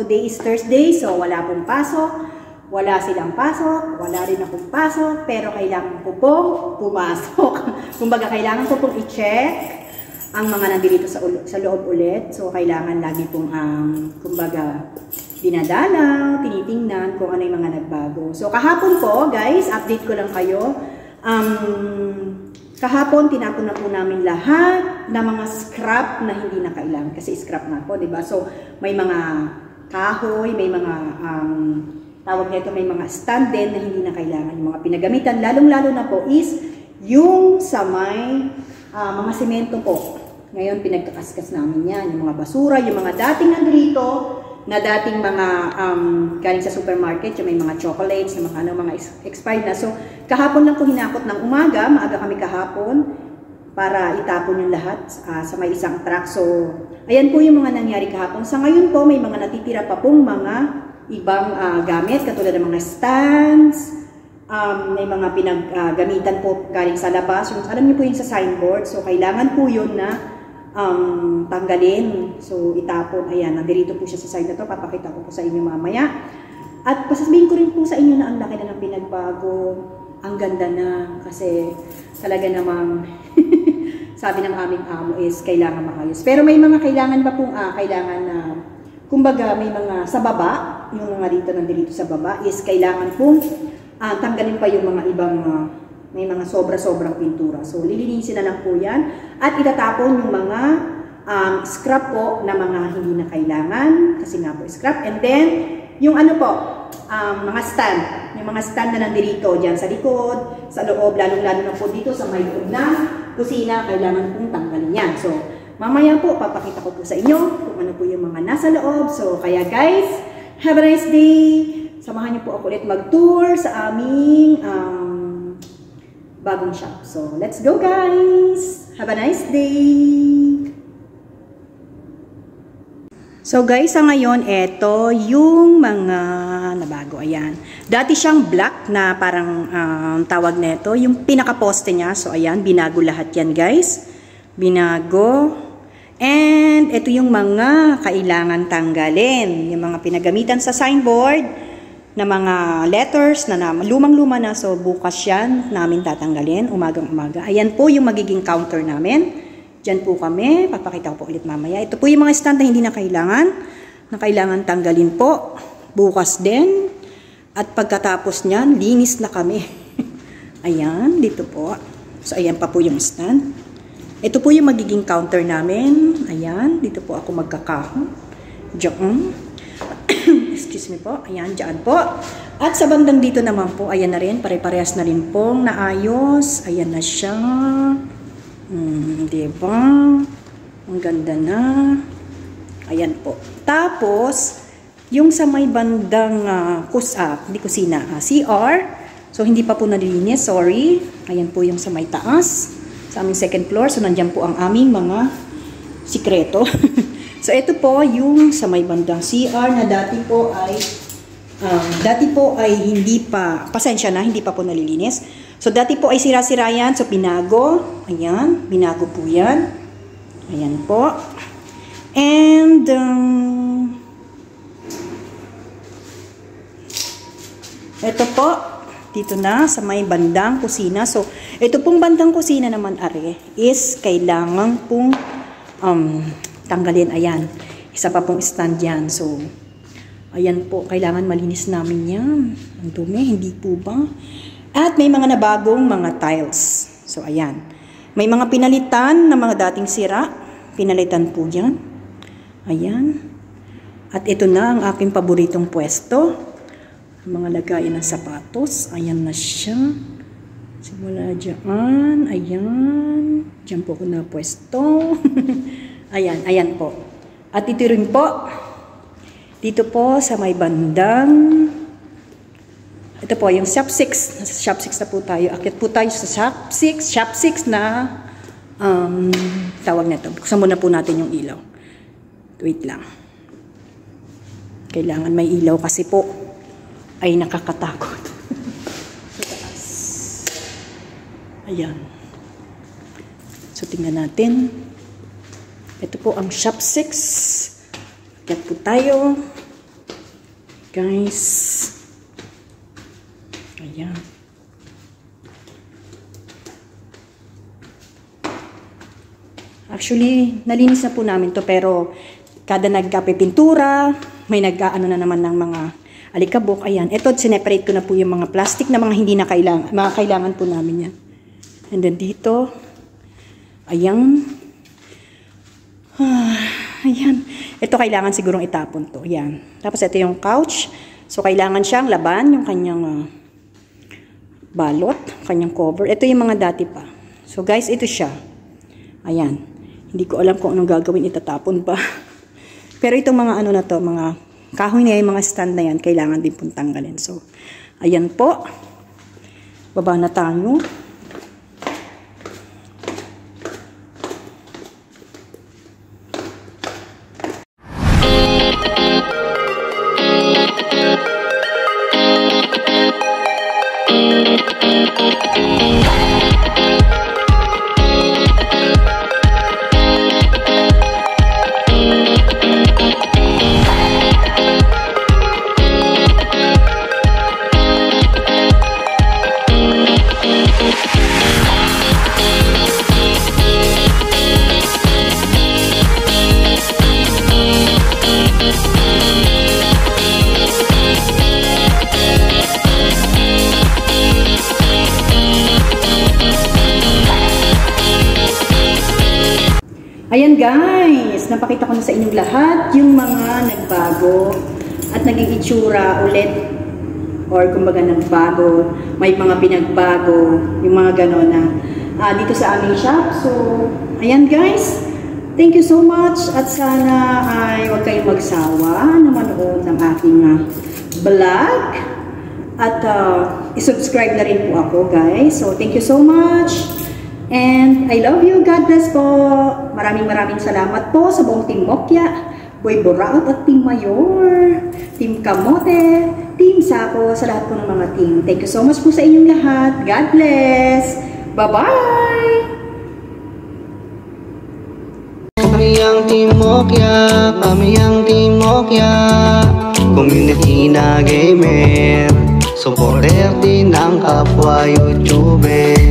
today is Thursday, so wala pong pasok. Wala silang pasok, wala rin akong pasok, pero kailangan ko pong pumasok. Kumbaga, kailangan ko pong i-check ang mga nandito sa loob ulit. So, kailangan lagi pong, kumbaga, dinadalaw, tinitingnan kung ano yung mga nagbago. So, kahapon po, guys, update ko lang kayo. Kahapon, tinapon na po namin lahat ng mga scrap na hindi na kailangan. Kasi scrap na po, diba? So, may mga kahoy, may mga, tawag nito, may mga stand din na hindi na kailangan. Yung mga pinagamitan, lalong-lalo na po is yung sa may mga semento po. Ngayon, pinagkakaskas namin yan. Yung mga basura, yung mga dating nandito, na dating mga galing sa supermarket, yung may mga chocolates, yung mga expired na. So, kahapon lang ko hinakot ng umaga, maaga kami kahapon, para itapon yung lahat sa may isang truck. So, ayan po yung mga nangyari kahapon. Sa ngayon po, may mga natitira pa pong mga ibang gamit, katulad ng mga stands, may mga pinaggamitan po galing sa labas. Yung, alam niyo po yun sa signboard, so kailangan po yun na tanggalin. So, itapon. Ayan, nandirito po siya sa side na to. Papakita ko po sa inyo mamaya. At pasasabihin ko rin po sa inyo na ang laki na ng pinagbago. Ang ganda na. Kasi talaga namang sabi ng aming amo is kailangan maayos. Pero may mga kailangan pa pong kailangan na kumbaga may mga sa baba, yung mga dito sa baba is kailangan pong tanggalin pa yung mga ibang may mga sobra-sobrang pintura. So, lilinisin na lang po yan. At itatapon yung mga scrap po na mga hindi na kailangan. Kasi nga po scrap. And then, yung ano po, mga stand. Yung mga stand na nandito dyan sa likod, sa loob, lalong-lalo na po dito sa may loob na kusina, kailangan pong tanggalin yan. So, mamaya po, papakita ko po sa inyo kung ano po yung mga nasa loob. So, kaya guys, have a nice day! Samahan niyo po ako ulit mag-tour sa aming bagong shop. So, let's go guys! Have a nice day! So guys, sa ngayon, eto yung mga nabago. Ayan. Dati siyang black na parang tawag nito, yung pinaka-poste niya. So, ayan, binago lahat yan guys. Binago. And ito yung mga kailangan tanggalin. Yung mga pinagamitan sa signboard na mga letters na lumang-luma na. So, bukas yan namin tatanggalin. Umagang-umaga. Ayan po yung magiging counter namin. Diyan po kami. Papakita ko po ulit mamaya. Ito po yung mga stand na hindi na kailangan tanggalin po. Bukas din. At pagkatapos niyan, linis na kami. Ayan, dito po. So, ayan pa po yung stand. Ito po yung magiging counter namin. Ayan, dito po ako magkakahon. Diyan. Excuse me po. Ayan, diyan po. At sa bandang dito naman po, ayan na rin. Pare-parehas na rin pong naayos. Ayan na siya. Diba? Ang ganda na. Ayan po. Tapos, yung sa may bandang hindi kusina, CR. So, hindi pa po nalilinis. Sorry. Ayan po yung sa may taas. Sa aming second floor. So, nandyan po ang aming mga sikreto. So, ito po yung sa may bandang CR na dati po ay hindi pa, pasensya na, hindi pa po nalilinis. So, dati po ay sira-sira yan. So, pinago. Ayan. Binago po yan. Ayan po. And, ito po. Dito na sa may bandang kusina. So, ito pong bandang kusina naman is kailangan pong tanggalin. Ayan. Isa pa pong stand yan. So, ayan po. Kailangan malinis namin yan. Ang dumi. Hindi po ba? At may mga nabagong mga tiles. So, ayan. May mga pinalitan na mga dating sira. Pinalitan po yan. Ayan. At ito na ang aking paboritong pwesto. Mga lagayan ng sapatos. Ayan na siya. Simula dyan. Ayan. Diyan po ko na pwesto. Ayan. Ayan po. At ito rin po. Dito po sa may bandang. Ito po yung shop 6. Nasa shop 6 na po tayo. Akit po tayo sa shop 6. Shop 6 na tawag na ito. Buksan muna po natin yung ilaw. Wait lang. Kailangan may ilaw kasi po ay nakakatakot. Ayan. So, tingnan natin. Ito po ang shop 6. Akyat po tayo. guys. Ayan. Actually, nalinis na po namin to, pero kada nagkapipintura, may nag-aano na naman ng mga alikabok. Ayan. Ito, sineparate ko na po yung mga plastic na mga hindi na kailangan. Mga kailangan po namin yan. And then dito, ayan. Ayan. Ito kailangan sigurong itapon to. Ayan. Tapos ito yung couch. So, kailangan siyang laban, yung kanyang balot, kanyang cover. Ito yung mga dati pa. So, guys, ito siya. Ayan. Hindi ko alam kung anong gagawin, itatapon pa. Pero itong mga ano na to, mga kahoy na yung mga stand na yan, kailangan din pong tanggalin. So, ayan po. Baba na tayo. Ayan guys, napakita ko na sa inyong lahat yung mga nagbago at naging itsura ulit, or kumbaga nagbago, may mga pinagbago, yung mga gano'n na dito sa aming shop. So, ayan guys, thank you so much at sana ay huwag kayong magsawa na manood ng aking vlog at isubscribe na rin po ako guys. So, thank you so much. And I love you. God bless po. Maraming salamat po sa buong Team Mokya, Boy Boraot at Team Mayor, Team Kamote, Team Sako, sa lahat po ng mga team. Thank you so much po sa inyong lahat. God bless. Bye-bye. Kami ang Team Mokya, kami ang Team Mokya, community na gamer, supporter din ng kapwa YouTuber.